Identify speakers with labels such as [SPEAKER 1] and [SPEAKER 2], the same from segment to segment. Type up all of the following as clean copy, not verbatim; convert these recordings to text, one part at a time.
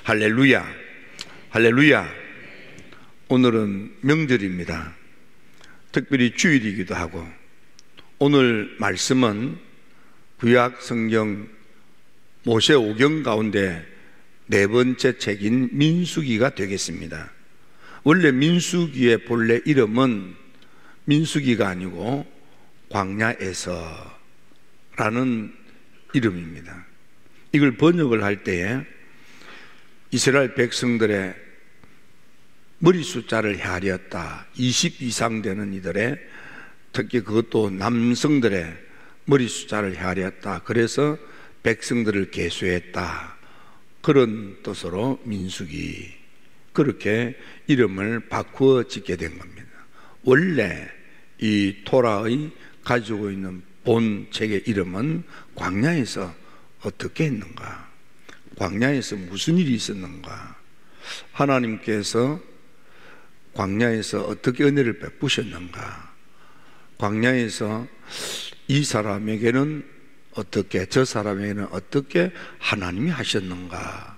[SPEAKER 1] 할렐루야, 할렐루야. 오늘은 명절입니다. 특별히 주일이기도 하고, 오늘 말씀은 구약 성경 모세오경 가운데 네 번째 책인 민수기가 되겠습니다. 원래 민수기의 본래 이름은 민수기가 아니고 광야에서라는 이름입니다. 이걸 번역을 할 때에 이스라엘 백성들의 머리 숫자를 헤아렸다. 20 이상 되는 이들의, 특히 그것도 남성들의 머리 숫자를 헤아렸다. 그래서 백성들을 계수했다. 그런 뜻으로 민수기, 그렇게 이름을 바꾸어 짓게 된 겁니다. 원래 이 토라의 가지고 있는 본 책의 이름은 광야에서 어떻게 했는가, 광야에서 무슨 일이 있었는가, 하나님께서 광야에서 어떻게 은혜를 베푸셨는가, 광야에서 이 사람에게는 어떻게, 저 사람에게는 어떻게 하나님이 하셨는가,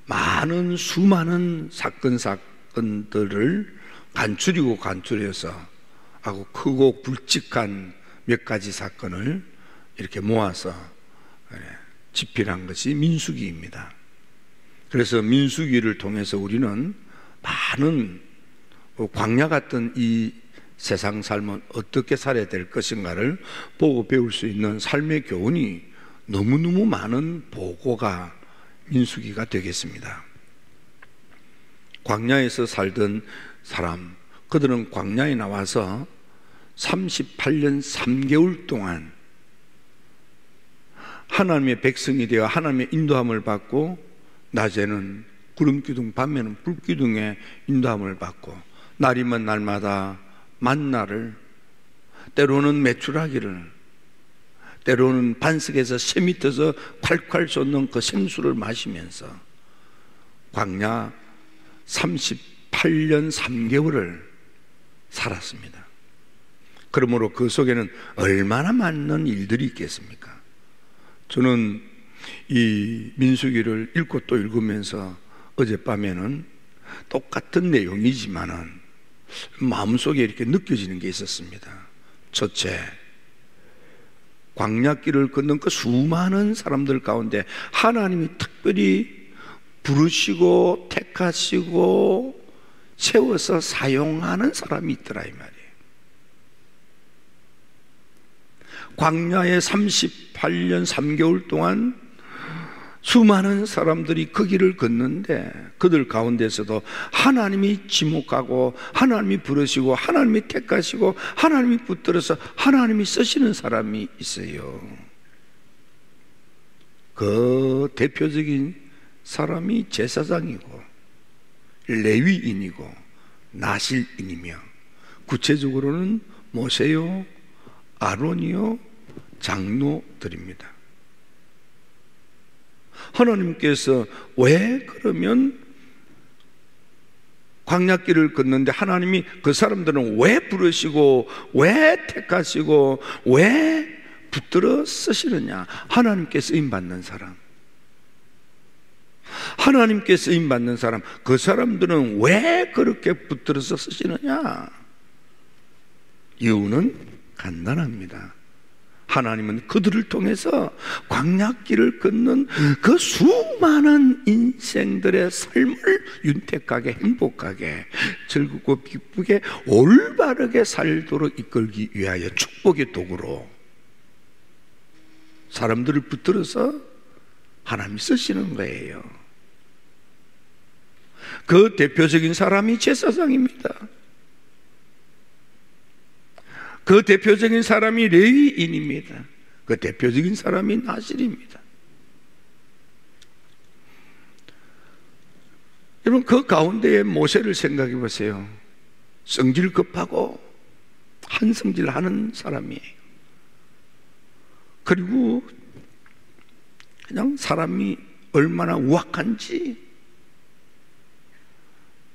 [SPEAKER 1] 많은 수많은 사건들을 간추려서 하고 크고 굵직한 몇 가지 사건을 이렇게 모아서 집필한 것이 민수기입니다. 그래서 민수기를 통해서 우리는 많은 광야 같은 이 세상 삶은 어떻게 살아야 될 것인가를 보고 배울 수 있는 삶의 교훈이 너무너무 많은 보고가 민수기가 되겠습니다. 광야에서 살던 사람, 그들은 광야에 나와서 38년 3개월 동안 하나님의 백성이 되어 하나님의 인도함을 받고, 낮에는 구름기둥, 밤에는 불기둥의 인도함을 받고, 날이면 날마다 만나를, 때로는 메추라기를, 때로는 반석에서 새 밑에서 콸콸 솟는 그 생수를 마시면서 광야 38년 3개월을 살았습니다. 그러므로 그 속에는 얼마나 많은 일들이 있겠습니까? 저는 이 민수기를 읽고 또 읽으면서 어젯밤에는 똑같은 내용이지만은 마음속에 이렇게 느껴지는 게 있었습니다. 첫째, 광야길을 걷는 그 수많은 사람들 가운데 하나님이 특별히 부르시고 택하시고 세워서 사용하는 사람이 있더라, 이 말이에요. 광야에 38년 3개월 동안 수많은 사람들이 그 길을 걷는데, 그들 가운데서도 하나님이 지목하고 하나님이 부르시고 하나님이 택하시고 하나님이 붙들어서 하나님이 쓰시는 사람이 있어요. 그 대표적인 사람이 제사장이고 레위인이고 나실인이며, 구체적으로는 모세요, 아론이요, 장로들입니다. 하나님께서 왜 그러면 광야길을 걷는데 하나님이 그 사람들은 왜 부르시고 왜 택하시고 왜 붙들어 쓰시느냐? 하나님께 쓰임받는 사람, 하나님께 쓰임받는 사람, 그 사람들은 왜 그렇게 붙들어서 쓰시느냐? 이유는 간단합니다. 하나님은 그들을 통해서 광야길을 걷는 그 수많은 인생들의 삶을 윤택하게, 행복하게, 즐겁고 기쁘게 올바르게 살도록 이끌기 위하여 축복의 도구로 사람들을 붙들어서 하나님이 쓰시는 거예요. 그 대표적인 사람이 제사장입니다. 그 대표적인 사람이 레위인입니다. 그 대표적인 사람이 나실입니다. 여러분, 그 가운데에 모세를 생각해 보세요. 성질 급하고 한성질하는 사람이에요. 그리고 그냥 사람이 얼마나 우악한지,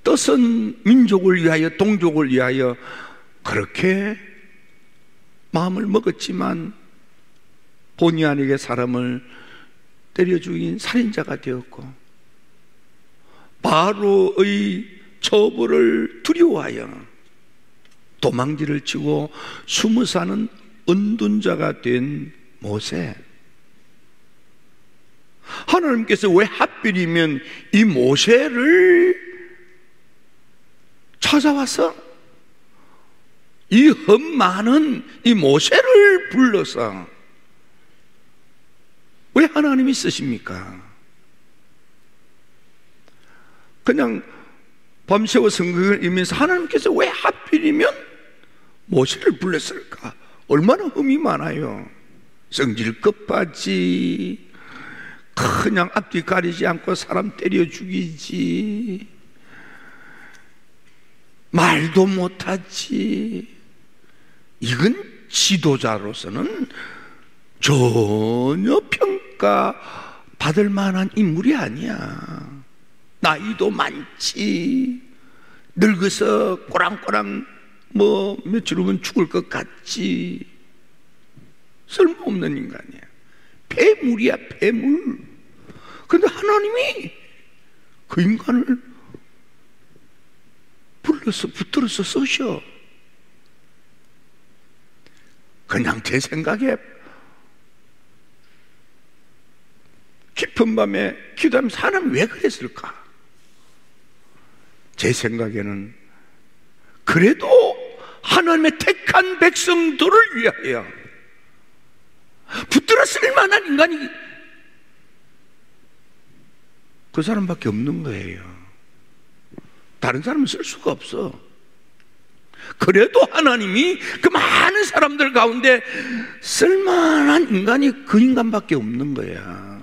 [SPEAKER 1] 뜻은 민족을 위하여, 동족을 위하여 그렇게 마음을 먹었지만 본의 아니게 사람을 때려 죽인 살인자가 되었고, 바로의 처벌을 두려워하여 도망지를 치고 숨어 사는 은둔자가 된 모세. 하나님께서 왜 하필이면 이 모세를 찾아와서 이 흠많은 이 모세를 불러서 왜 하나님이 쓰십니까? 그냥 밤새워 성경을 읽으면서 하나님께서 왜 하필이면 모세를 불렀을까? 얼마나 흠이 많아요. 성질 급하지, 그냥 앞뒤 가리지 않고 사람 때려 죽이지, 말도 못하지. 이건 지도자로서는 전혀 평가 받을 만한 인물이 아니야. 나이도 많지, 늙어서 꼬랑꼬랑 뭐 며칠 후면 죽을 것 같지. 쓸모없는 인간이야. 폐물이야, 폐물. 그런데 하나님이 그 인간을 불러서 붙들어서 쓰셔. 그냥 제 생각에 깊은 밤에 기도하면서 하나님 왜 그랬을까? 제 생각에는 그래도 하나님의 택한 백성들을 위하여 붙들어 쓸 만한 인간이 그 사람밖에 없는 거예요. 다른 사람은 쓸 수가 없어. 그래도 하나님이 그 많은 사람들 가운데 쓸만한 인간이 그 인간밖에 없는 거야.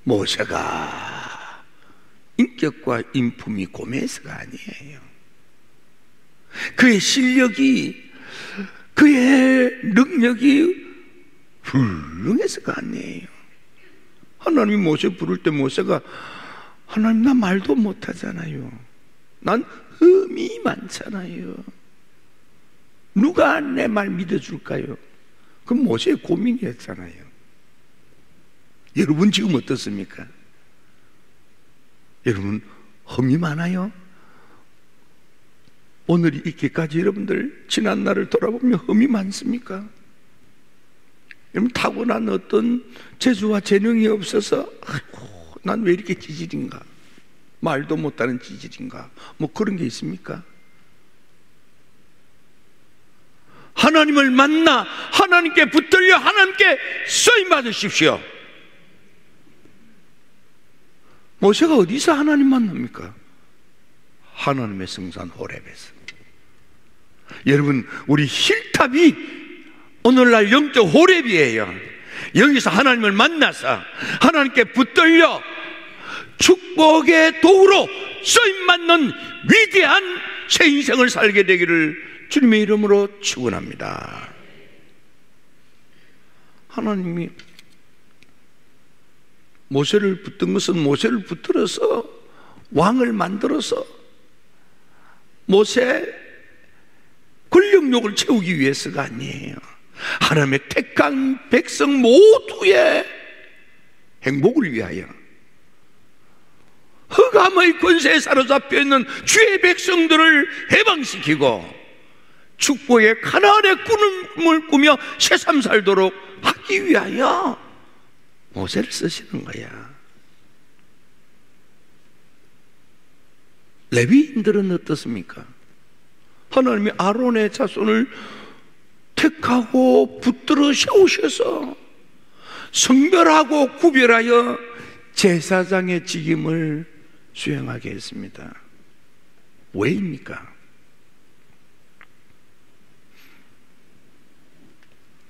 [SPEAKER 1] 모세가 인격과 인품이 고매해서가 아니에요. 그의 실력이, 그의 능력이 훌륭해서가 아니에요. 하나님이 모세 부를 때 모세가 하나님 나 말도 못하잖아요. 난 흠이 많잖아요. 누가 내 말 믿어줄까요? 그건 모세의 고민이었잖아요. 여러분 지금 어떻습니까? 여러분 흠이 많아요? 오늘이 있기까지 여러분들 지난 날을 돌아보면 흠이 많습니까? 여러분 타고난 어떤 재주와 재능이 없어서 난 왜 이렇게 지질인가? 말도 못하는 지질인가? 뭐 그런 게 있습니까? 하나님을 만나 하나님께 붙들려 하나님께 쓰임 받으십시오. 모세가 어디서 하나님 만납니까? 하나님의 성산 호렙에서. 여러분 우리 힐탑이 오늘날 영적 호렙이에요. 여기서 하나님을 만나서 하나님께 붙들려 축복의 도구로 쓰임받는 위대한 새 인생을 살게 되기를 주님의 이름으로 축원합니다. 하나님이 모세를 붙든 것은 모세를 붙들어서 왕을 만들어서 모세 권력욕을 채우기 위해서가 아니에요. 하나님의 택한 백성 모두의 행복을 위하여, 흑암의 권세에 사로잡혀 있는 주의 백성들을 해방시키고 축복의 가나안의 꿈을 꾸며 새삼 살도록 하기 위하여 모세를 쓰시는 거야. 레위인들은 어떻습니까? 하나님이 아론의 자손을 택하고 붙들어 세우셔서 성별하고 구별하여 제사장의 직임을 수행하게 했습니다. 왜입니까?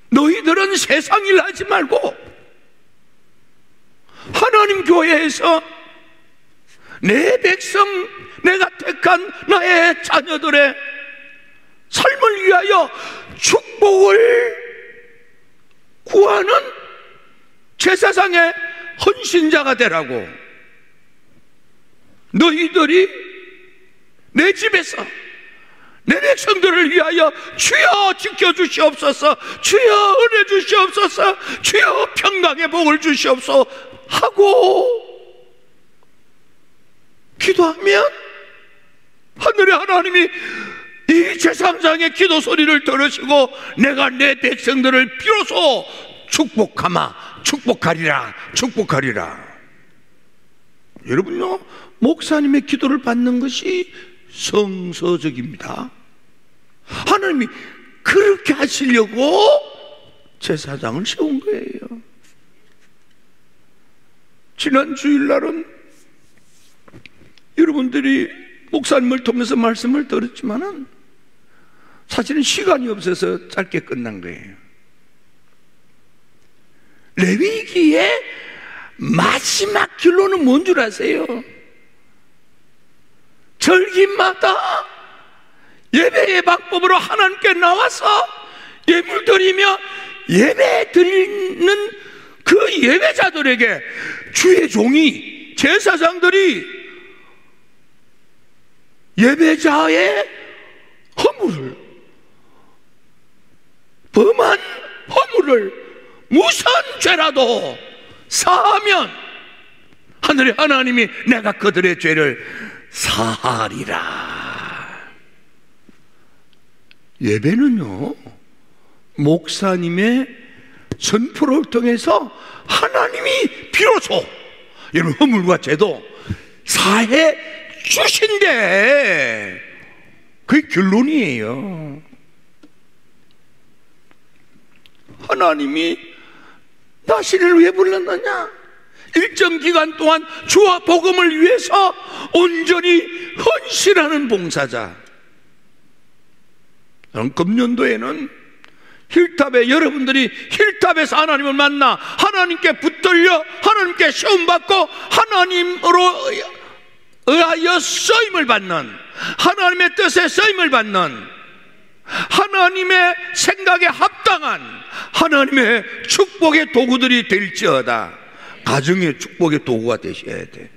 [SPEAKER 1] 너희들은 세상 일 하지 말고 하나님 교회에서 내 백성, 내가 택한 나의 자녀들의 삶을 위하여 축복을 구하는 제사장의 헌신자가 되라고. 너희들이 내 집에서 내 백성들을 위하여 주여 지켜주시옵소서, 주여 은혜 주시옵소서, 주여 평강의 복을 주시옵소서 하고 기도하면 하늘의 하나님이 이 제사장의 기도 소리를 들으시고 내가 내 백성들을 비로소 축복하리라. 여러분요, 목사님의 기도를 받는 것이 성서적입니다. 하나님이 그렇게 하시려고 제사장을 세운 거예요. 지난 주일날은 여러분들이 목사님을 통해서 말씀을 들었지만은 사실은 시간이 없어서 짧게 끝난 거예요. 레위기의 마지막 결론은 뭔 줄 아세요? 절기마다 예배의 방법으로 하나님께 나와서 예물 드리며 예배 드리는 그 예배자들에게 주의 종이 제사장들이 예배자의 허물을, 범한 허물을 무슨 죄라도 사하면 하늘의 하나님이 내가 그들의 죄를 사하리라. 예배는요, 목사님의 선포를 통해서 하나님이 비로소 여러분 허물과 죄도 사해 주신대. 그게 결론이에요. 하나님이 나신을 왜 불렀느냐? 일정 기간 동안 주와 복음을 위해서 온전히 헌신하는 봉사자. 금년도에는 힐탑에 여러분들이 힐탑에서 하나님을 만나 하나님께 붙들려 하나님께 시험받고 하나님으로 의하여 쓰임을 받는, 하나님의 뜻에 쓰임을 받는, 하나님의 생각에 합당한 하나님의 축복의 도구들이 될지어다. 가정의 축복의 도구가 되셔야 돼.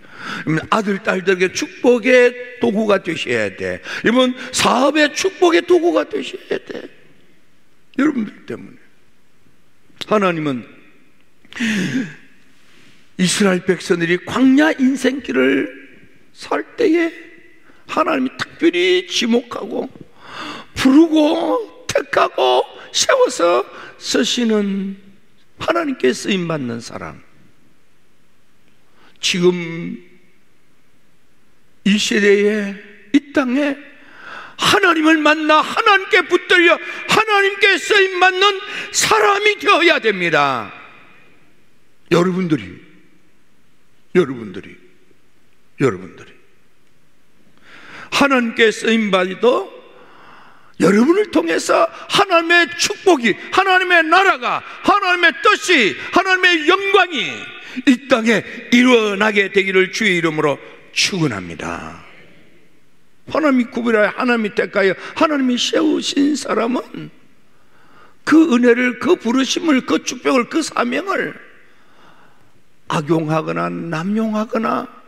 [SPEAKER 1] 아들, 딸들에게 축복의 도구가 되셔야 돼. 여러분 사업의 축복의 도구가 되셔야 돼. 여러분들 때문에. 하나님은 이스라엘 백성들이 광야 인생길을 살 때에 하나님이 특별히 지목하고 부르고 택하고 세워서 쓰시는 하나님께 쓰임받는 사람. 지금 이 시대에 이 땅에 하나님을 만나 하나님께 붙들려 하나님께 쓰임받는 사람이 되어야 됩니다. 여러분들이 하나님께 쓰임받아도 여러분을 통해서 하나님의 축복이, 하나님의 나라가, 하나님의 뜻이, 하나님의 영광이 이 땅에 일어나게 되기를 주의 이름으로 축원합니다. 하나님이 구별하여 하나님이 택하여 하나님이 세우신 사람은 그 은혜를, 그 부르심을, 그 축복을, 그 사명을 악용하거나 남용하거나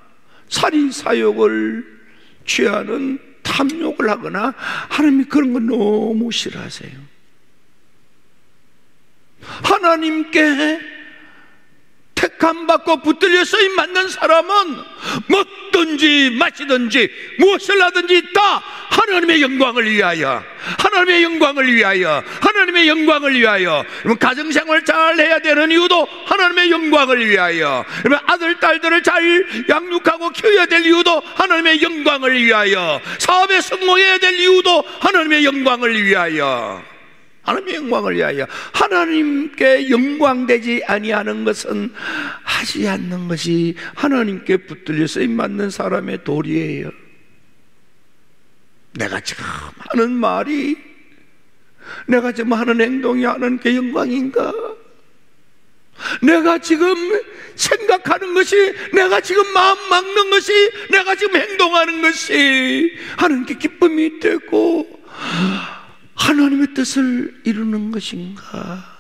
[SPEAKER 1] 살인사욕을 취하는 탐욕을 하거나 하나님이 그런 거 너무 싫어하세요. 하나님께 택함받고 붙들려 쓰임 받는 사람은 먹든지 마시든지 무엇을 하든지 다 하나님의 영광을 위하여, 하나님의 영광을 위하여, 하나님의 영광을 위하여. 가정생활 잘 해야 되는 이유도 하나님의 영광을 위하여. 아들, 딸들을 잘 양육하고 키워야 될 이유도 하나님의 영광을 위하여. 사업에 성공해야 될 이유도 하나님의 영광을 위하여. 하나님의 영광을 위하여. 하나님께 영광되지 아니하는 것은 하지 않는 것이 하나님께 붙들려 쓰임받는 사람의 도리예요. 내가 지금 하는 말이, 내가 지금 하는 행동이 하나님께 영광인가? 내가 지금 생각하는 것이, 내가 지금 마음 막는 것이, 내가 지금 행동하는 것이 하나님께 기쁨이 되고 하나님의 뜻을 이루는 것인가?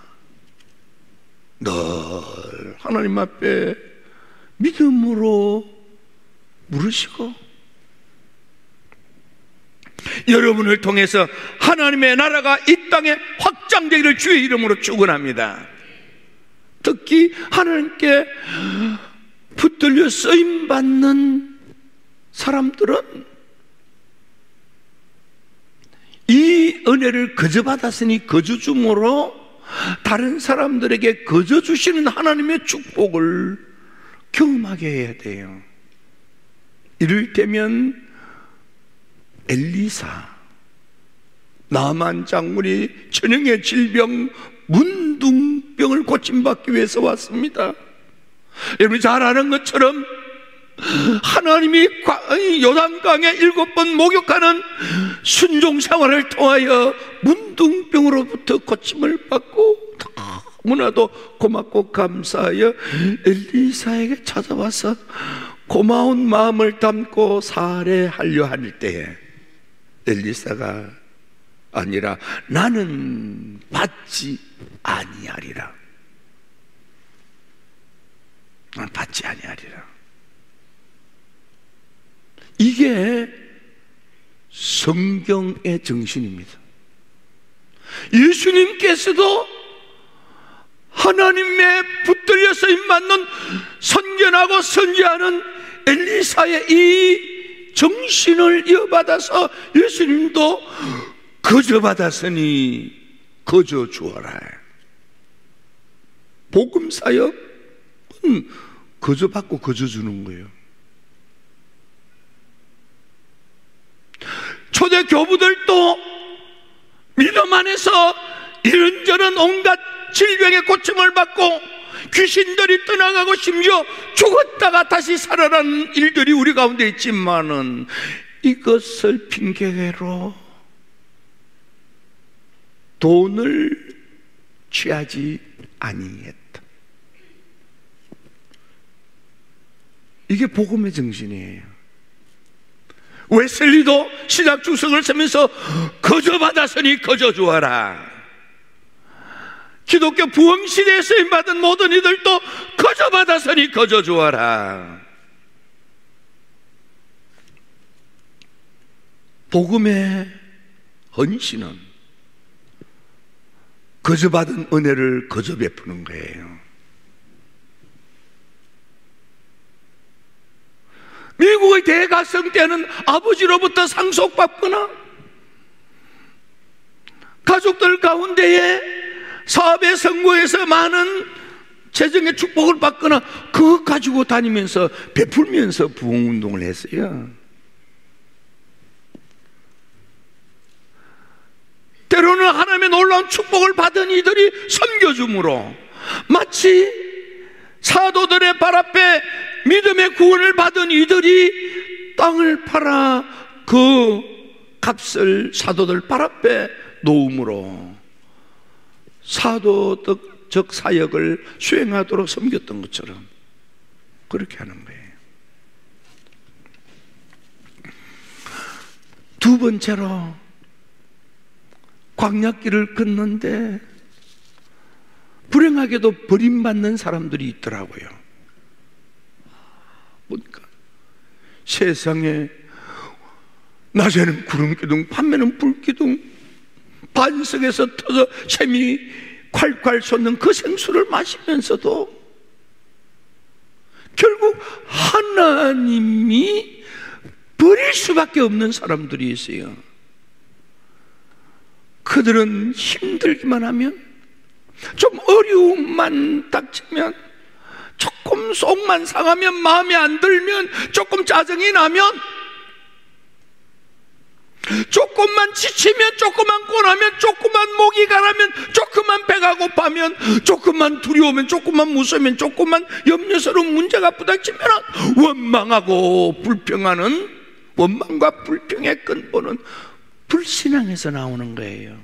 [SPEAKER 1] 늘 하나님 앞에 믿음으로 물으시고 여러분을 통해서 하나님의 나라가 이 땅에 확장되기를 주의 이름으로 축원합니다. 특히 하나님께 붙들려 쓰임받는 사람들은 이 은혜를 거저 받았으니 거저 줌으로 다른 사람들에게 거저 주시는 하나님의 축복을 경험하게 해야 돼요. 이를테면 엘리사, 나만 장군이 전형의 질병 문둥병을 고침받기 위해서 왔습니다. 여러분이 잘 아는 것처럼 하나님이 요단강에 7번 목욕하는 순종 생활을 통하여 문둥병으로부터 고침을 받고 너무나도 고맙고 감사하여 엘리사에게 찾아와서 고마운 마음을 담고 살해하려 할 때에 엘리사가 아니라 나는 받지 아니하리라. 나는 받지 아니하리라. 이게 성경의 정신입니다. 예수님께서도 하나님의 붙들려 쓰임 받는 선견하고 선지하는 엘리사의 이 정신을 이어받아서 예수님도 거저 받았으니 거저 주어라. 복음 사역은 거저 받고 거저 주는 거예요. 초대 교부들도 믿음 안에서 이런저런 온갖 질병의 고침을 받고 귀신들이 떠나가고 심지어 죽었다가 다시 살아나는 일들이 우리 가운데 있지만은 이것을 핑계로 돈을 취하지 아니했다. 이게 복음의 정신이에요. 웨슬리도 신약 주석을 쓰면서 거저 받았으니 거저 주어라. 기독교 부흥시대에 쓰임받은 모든 이들도 거저 받았으니 거저 주어라. 복음의 헌신은 거저 받은 은혜를 거저 베푸는 거예요. 미국의 대가성 때는 아버지로부터 상속받거나 가족들 가운데에 사업에 성공해서 많은 재정의 축복을 받거나 그것 가지고 다니면서 베풀면서 부흥운동을 했어요. 때로는 하나님의 놀라운 축복을 받은 이들이 섬겨줌으로 마치 사도들의 발 앞에 믿음의 구원을 받은 이들이 땅을 팔아 그 값을 사도들 발 앞에 놓음으로 사도적 사역을 수행하도록 섬겼던 것처럼 그렇게 하는 거예요. 두 번째로 광야길을 걷는데 불행하게도 버림받는 사람들이 있더라고요. 보니까 세상에 낮에는 구름기둥, 밤에는 불기둥, 반석에서 터져 샘이 콸콸 솟는 그 생수를 마시면서도 결국 하나님이 버릴 수밖에 없는 사람들이 있어요. 그들은 힘들기만 하면, 좀 어려움만 닥치면, 조금 속만 상하면, 마음에 안 들면, 조금 짜증이 나면, 조금만 지치면, 조금만 고나면, 조금만 목이 가라면, 조금만 배가 고파면, 조금만 두려우면, 조금만 무서우면, 조금만 염려스러운 문제가 부닥치면 원망하고 불평하는, 원망과 불평의 근본은 불신앙에서 나오는 거예요.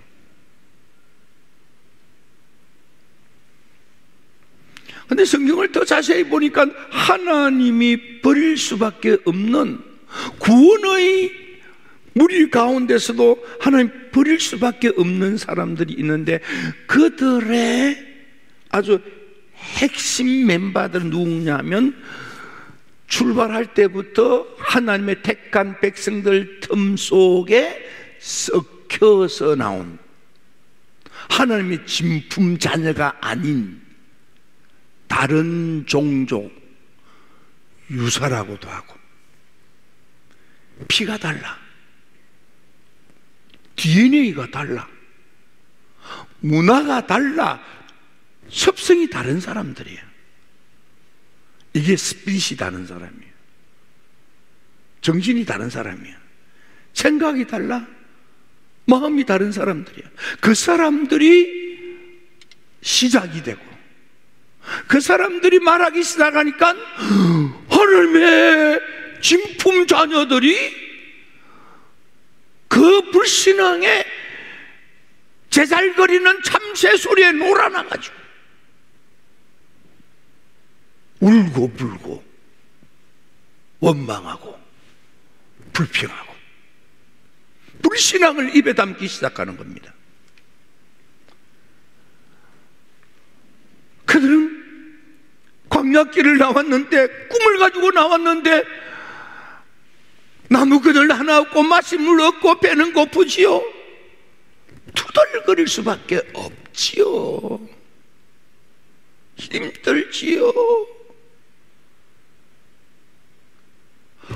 [SPEAKER 1] 근데 성경을 더 자세히 보니까 하나님이 버릴 수밖에 없는 구원의 무리 가운데서도 하나님 버릴 수밖에 없는 사람들이 있는데, 그들의 아주 핵심 멤버들은 누구냐면, 출발할 때부터 하나님의 택한 백성들 틈 속에 섞여서 나온 하나님의 진품 자녀가 아닌 다른 종족, 유사라고도 하고 피가 달라, DNA가 달라, 문화가 달라, 습성이 다른 사람들이에요. 이게 스피릿이 다른 사람이에요. 정신이 다른 사람이에요. 생각이 달라, 마음이 다른 사람들이에요. 그 사람들이 시작이 되고, 그 사람들이 말하기 시작하니까 하나님의 진품 자녀들이 그 불신앙의 제잘거리는 참새 소리에 놀아나가지고 울고 불고 원망하고 불평하고 불신앙을 입에 담기 시작하는 겁니다. 그들은 광야길을 나왔는데, 꿈을 가지고 나왔는데 나무 그늘 하나 없고 마실 물 없고 배는 고프지요. 투덜거릴 수밖에 없지요. 힘들지요.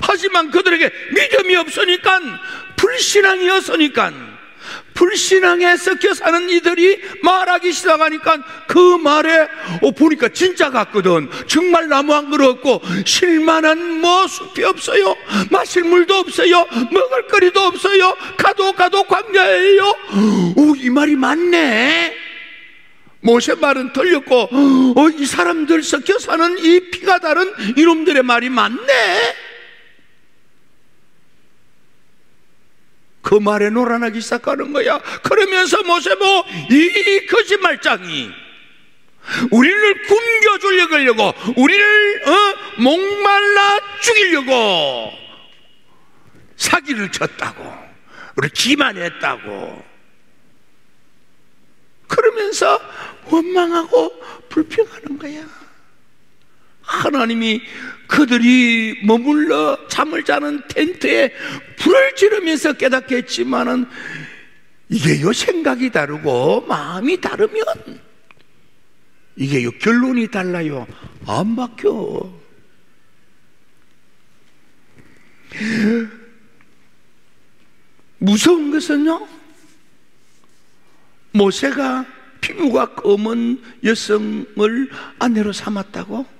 [SPEAKER 1] 하지만 그들에게 믿음이 없으니까, 불신앙이었으니까, 불신앙에 섞여 사는 이들이 말하기 시작하니까 그 말에 보니까 진짜 같거든. 정말 나무 한 그루 없고 쉴만한 숲이 없어요. 마실 물도 없어요. 먹을 거리도 없어요. 가도 광야예요. 이 말이 맞네. 모세 말은 틀렸고 이 사람들 섞여 사는 이 피가 다른 이놈들의 말이 맞네. 그 말에 놀아나기 시작하는 거야. 그러면서 모세 이 거짓말장이 우리를 굶겨주려고, 우리를 목말라 죽이려고 사기를 쳤다고, 우리 기만했다고 그러면서 원망하고 불평하는 거야. 하나님이 그들이 머물러 잠을 자는 텐트에 불을 지르면서 깨닫게 했지만은, 이게요, 생각이 다르고 마음이 다르면 이게요, 결론이 달라요. 안 바뀌어. 무서운 것은요, 모세가 피부가 검은 여성을 아내로 삼았다고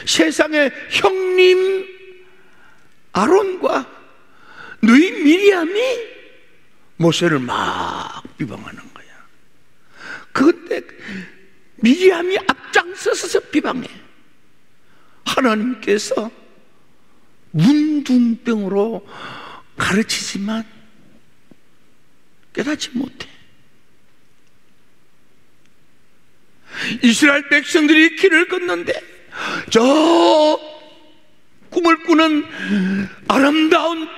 [SPEAKER 1] 세상의 형님 아론과 누이 미리암이 모세를 막 비방하는 거야. 그런데 미리암이 앞장서서 비방해. 하나님께서 문둥병으로 가르치지만 깨닫지 못해. 이스라엘 백성들이 길을 걷는데 저 꿈을 꾸는 아름다운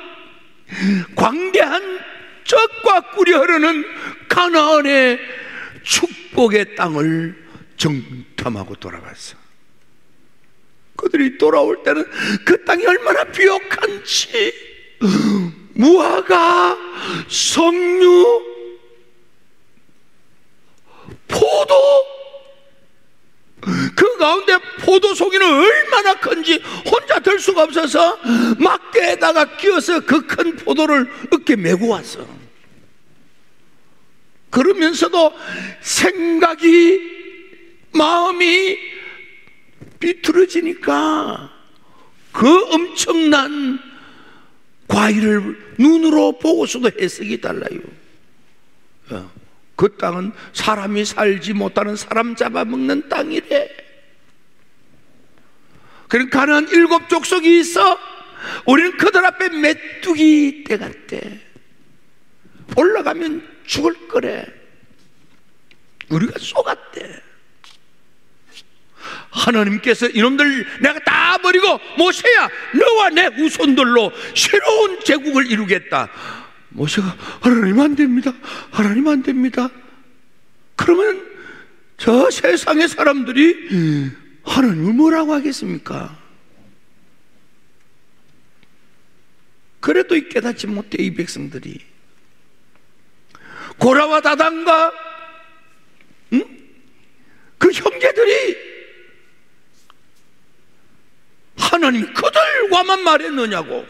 [SPEAKER 1] 광대한 젖과 꿀이 흐르는 가나안의 축복의 땅을 정탐하고 돌아갔어. 그들이 돌아올 때는 그 땅이 얼마나 비옥한지, 무화과, 석류, 포도, 그 가운데 포도 송이는 얼마나 큰지 혼자 들 수가 없어서 막대에다가 끼워서 그 큰 포도를 어깨에 메고 왔어. 그러면서도 생각이, 마음이 비틀어지니까 그 엄청난 과일을 눈으로 보고서도 해석이 달라요. 그 땅은 사람이 살지 못하는, 사람 잡아먹는 땅이래. 그러니까 가나안 7 족속이 있어. 우리는 그들 앞에 메뚜기 떼 같대. 올라가면 죽을 거래. 우리가 속았대. 하나님께서 이놈들 내가 다 버리고 모세야, 너와 내 후손들로 새로운 제국을 이루겠다. 모세가 하나님 안 됩니다. 하나님 안 됩니다. 그러면 저 세상의 사람들이 하나님을 뭐라고 하겠습니까? 그래도 깨닫지 못해 이 백성들이. 고라와 다단과 그 형제들이 하나님이 그들과만 말했느냐고.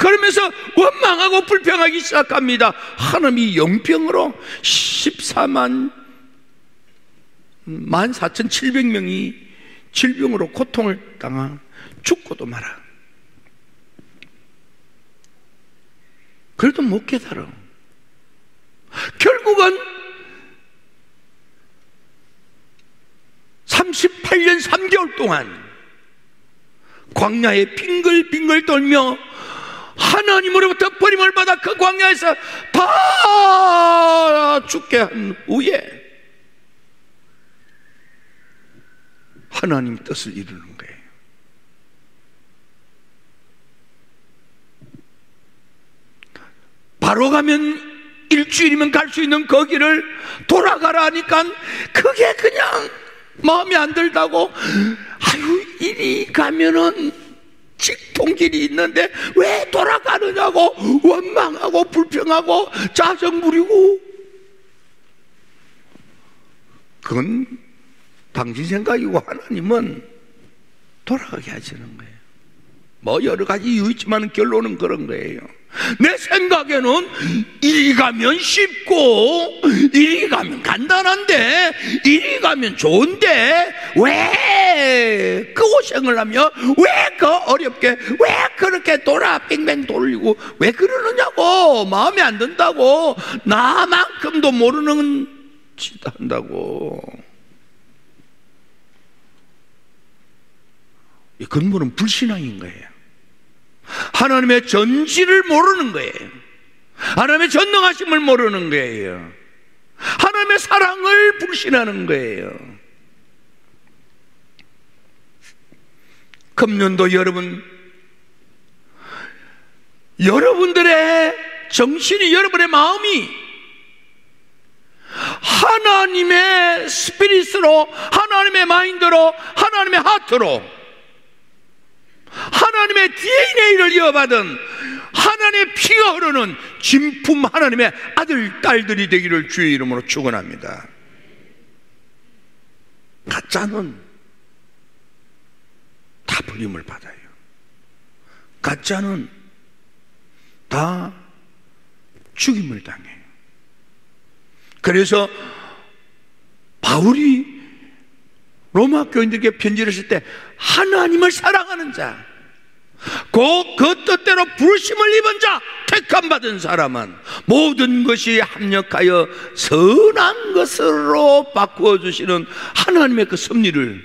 [SPEAKER 1] 그러면서 원망하고 불평하기 시작합니다. 하나님이 영병으로 14,700명이 질병으로 고통을 당하 죽고도 마라. 그래도 못 깨달아. 결국은 38년 3개월 동안 광야에 빙글빙글 돌며 하나님으로부터 버림을 받아 그 광야에서 다 죽게 한 후에 하나님 뜻을 이루는 거예요. 바로 가면 일주일이면 갈 수 있는 거기를 돌아가라 하니까 그게 그냥 마음에 안 들다고, 아유 이리 가면은 직통길이 있는데 왜 돌아가느냐고 원망하고 불평하고 짜증 부리고. 그건 당신 생각이고 하나님은 돌아가게 하시는 거예요. 뭐 여러 가지 이유 있지만 결론은 그런 거예요. 내 생각에는 이리 가면 쉽고 이리 가면 간단한데 이리 가면 좋은데 왜 그 고생을 하며 왜 그 어렵게 왜 그렇게 돌아 빙빙 돌리고 왜 그러느냐고, 마음에 안 든다고, 나만큼도 모르는 짓 한다고. 이 근본은 불신앙인 거예요. 하나님의 전지를 모르는 거예요. 하나님의 전능하심을 모르는 거예요. 하나님의 사랑을 불신하는 거예요. 금년도 여러분들의 정신이, 여러분의 마음이 하나님의 스피릿으로, 하나님의 마인드로, 하나님의 하트로, 하나님의 DNA를 이어받은 하나님의 피가 흐르는 진품 하나님의 아들, 딸들이 되기를 주의 이름으로 축원합니다. 가짜는 다 버림을 받아요. 가짜는 다 죽임을 당해요. 그래서 바울이 로마 교인들에게 편지를 쓸 때 하나님을 사랑하는 자, 그 뜻대로 부르심을 입은 자, 택함 받은 사람은 모든 것이 합력하여 선한 것으로 바꾸어 주시는 하나님의 그 섭리를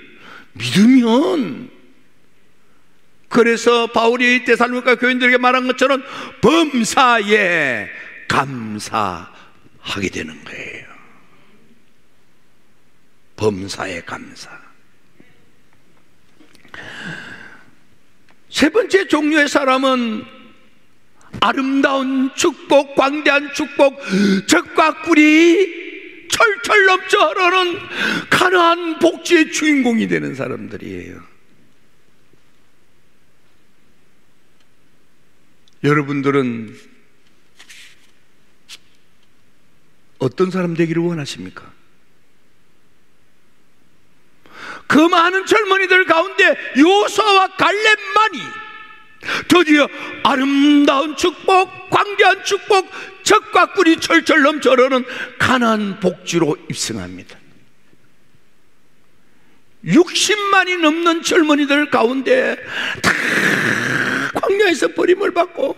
[SPEAKER 1] 믿으면, 그래서 바울이 데살로니가 교인들에게 말한 것처럼 범사에 감사하게 되는 거예요. 범사에 감사. 세 번째 종류의 사람은 아름다운 축복, 광대한 축복, 젖과 꿀이 철철 넘쳐 흐르는 가나안 복지의 주인공이 되는 사람들이에요. 여러분들은 어떤 사람 되기를 원하십니까? 그 많은 젊은이들 가운데 요수아와 갈렙만이 드디어 아름다운 축복, 광대한 축복, 젖과 꿀이 철철 넘쳐 흐르는 가나안 복지로 입성합니다. 60만이 넘는 젊은이들 가운데 다 광야에서 버림을 받고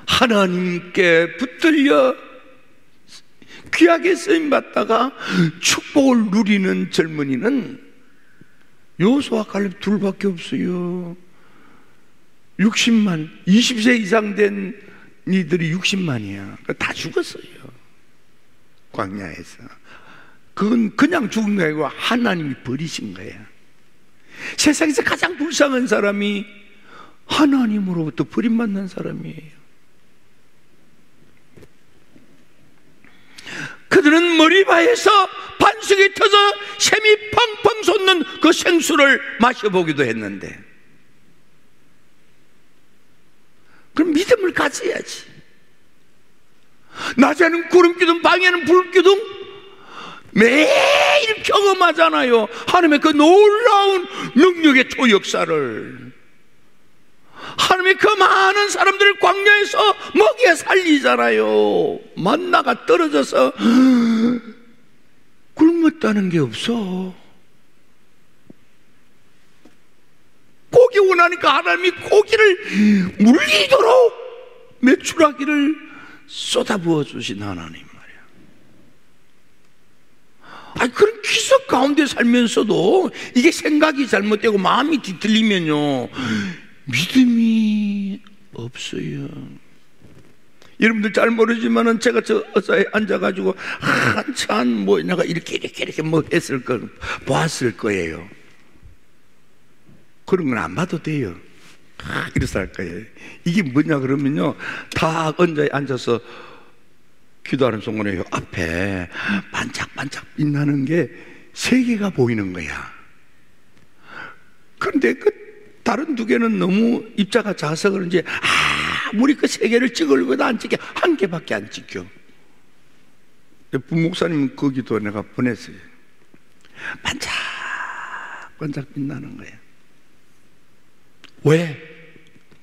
[SPEAKER 1] 하나님께 붙들려 귀하게 쓰임받다가 축복을 누리는 젊은이는 요수아 갈렙 둘밖에 없어요. 60만, 20세 이상 된 이들이 60만이야. 다 죽었어요. 광야에서. 그건 그냥 죽은 게 아니고 하나님이 버리신 거예요. 세상에서 가장 불쌍한 사람이 하나님으로부터 버림받는 사람이에요. 그들은 머리바에서 반석이 터져 샘이 펑펑 솟는 그 생수를 마셔보기도 했는데, 그럼 믿음을 가져야지. 낮에는 구름기둥, 밤에는 불기둥, 매일 경험하잖아요. 하나님의 그 놀라운 능력의 초역사를. 하나님의 그 많은 사람들을 광야에서 먹여 살리잖아요. 만나가 떨어져서 굶었다는 게 없어. 고기 원하니까 하나님이 고기를 물리도록 매출하기를 쏟아부어 주신 하나님 말이야. 아니, 그런 기적 가운데 살면서도 이게 생각이 잘못되고 마음이 뒤틀리면요, 믿음이 없어요. 여러분들 잘 모르지만은 제가 저 의자에 앉아가지고 한참 내가 이렇게 했을 거 보았을 거예요. 그런 건 안 봐도 돼요. 이래서 할 거예요. 이게 뭐냐 그러면요, 다 의자에 앉아서 기도하는 순간에 요 앞에 반짝반짝 빛나는 게 세 개가 보이는 거야. 그런데 그 다른 두 개는 너무 입자가 작아서 그런지 아무리 그 세 개를 찍으려고 안 찍혀. 한 개밖에 안 찍혀. 부목사님 거기도 내가 보냈어요. 반짝반짝 빛나는 거예요. 왜?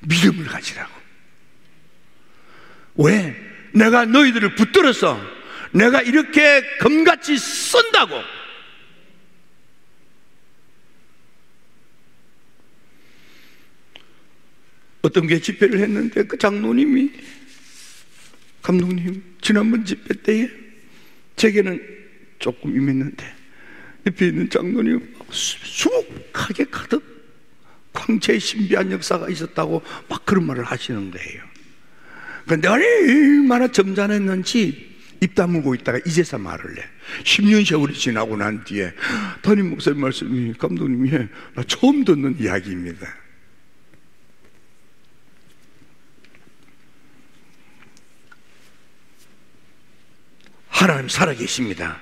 [SPEAKER 1] 믿음을 가지라고. 왜? 내가 너희들을 붙들어서 내가 이렇게 검같이 쓴다고. 어떤 게 집회를 했는데 그 장로님이, 감독님, 지난번 집회 때에 제게는 조금 임했는데 옆에 있는 장로님 수북하게 가득 광채의 신비한 역사가 있었다고 막 그런 말을 하시는 거예요. 그런데 얼마나 점잖았는지 입 다물고 있다가 이제서 말을 해. 10년 세월이 지나고 난 뒤에 담임 목사님 말씀이, 감독님이 나 처음 듣는 이야기입니다. 하나님 살아계십니다.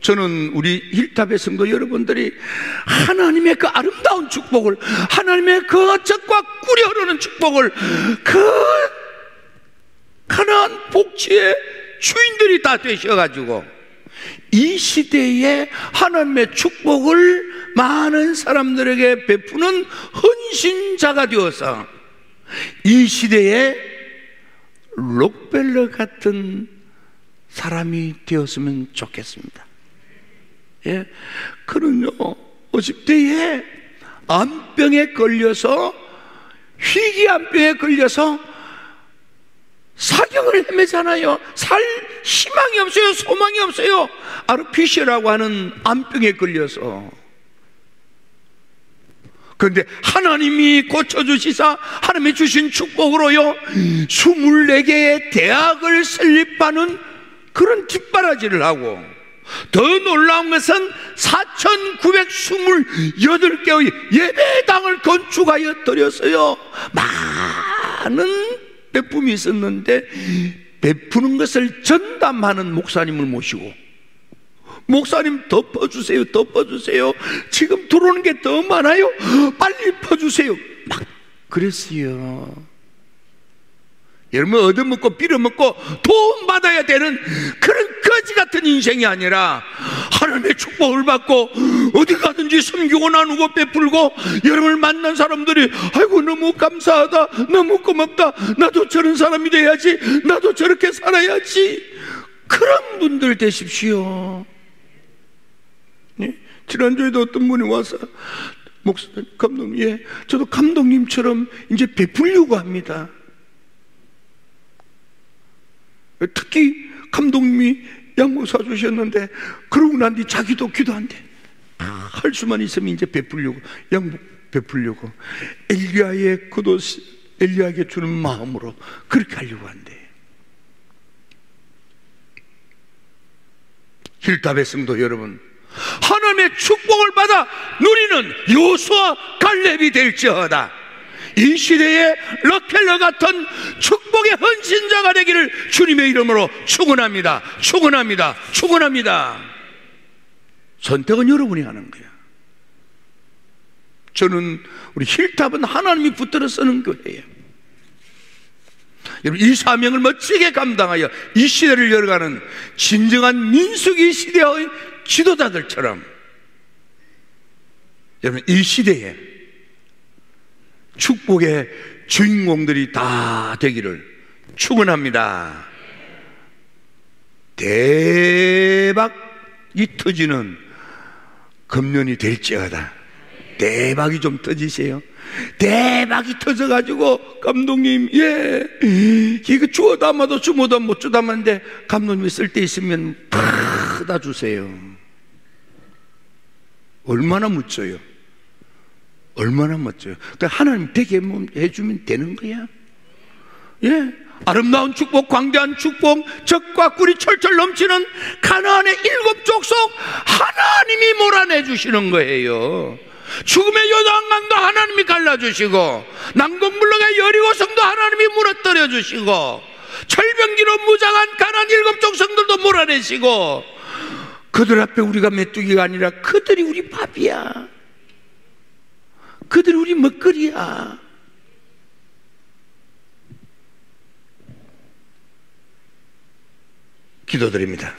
[SPEAKER 1] 저는 우리 힐탑의 성도 여러분들이 하나님의 그 아름다운 축복을, 하나님의 그 젖과 꿀이 흐르는 축복을, 그 가나안 복지의 주인들이 다 되셔가지고 이 시대에 하나님의 축복을 많은 사람들에게 베푸는 헌신자가 되어서 이 시대에 록펠러 같은 사람이 되었으면 좋겠습니다. 예, 그는요 50대에 암병에 걸려서, 희귀암병에 걸려서 사경을 헤매잖아요. 살 희망이 없어요. 소망이 없어요. 아르피시라고 하는 암병에 걸려서. 그런데 하나님이 고쳐주시사 하나님이 주신 축복으로요 24개의 대학을 설립하는 그런 뒷바라지를 하고, 더 놀라운 것은 4,928개의 예배당을 건축하여 드렸어요. 많은 베품이 있었는데 베푸는 것을 전담하는 목사님을 모시고, 목사님 덮어주세요, 덮어주세요, 지금 들어오는 게 더 많아요, 빨리 퍼주세요, 막 그랬어요. 여러분, 얻어먹고 빌어먹고 돈 받아야 되는 그런 거지 같은 인생이 아니라 하나님의 축복을 받고 어디 가든지 섬기고 나누고 베풀고, 여러분을 만난 사람들이 아이고 너무 감사하다, 너무 고맙다, 나도 저런 사람이 돼야지, 나도 저렇게 살아야지, 그런 분들 되십시오. 예? 지난주에도 어떤 분이 와서, 목사님, 감독님, 예, 저도 감독님처럼 이제 베풀려고 합니다. 특히 감독님이 양모 사주셨는데 그러고 난 뒤 자기도 기도한대. 할 수만 있으면 이제 베풀려고, 양모 베풀려고, 엘리야의 그도 엘리야에게 주는 마음으로 그렇게 하려고 한대. 힐탑의 성도 여러분, 하나님의 축복을 받아 누리는 여호수아 갈렙이 될지어다. 이 시대에 록펠러 같은 축복의 헌신자가 되기를 주님의 이름으로 축원합니다. 축원합니다. 축원합니다. 선택은 여러분이 하는 거야. 저는 우리 힐탑은 하나님이 붙들어 쓰는 교회예요. 여러분, 이 사명을 멋지게 감당하여 이 시대를 열어가는 진정한 민수기 시대의 지도자들처럼, 여러분, 이 시대에 축복의 주인공들이 다 되기를 축원합니다. 대박이 터지는 금년이 될지어다. 대박이 좀 터지세요. 대박이 터져가지고 감독님, 이거 주워 담아도 주워도 못 주워 담았는데 감독님이 쓸 데 있으면 다 주세요. 얼마나 멋져요. 얼마나 멋져요. 그러니까 하나님 되게 해주면 되는 거야. 아름다운 축복, 광대한 축복, 적과 꿀이 철철 넘치는 가나안의 7 족속 하나님이 몰아내 주시는 거예요. 죽음의 요단강도 하나님이 갈라주시고, 남궁불락의 여리고성도 하나님이 무너뜨려 주시고, 철병기로 무장한 가나안 7 족속들도 몰아내시고, 그들 앞에 우리가 메뚜기가 아니라 그들이 우리 밥이야. 그들이 우리 먹거리야. 기도드립니다.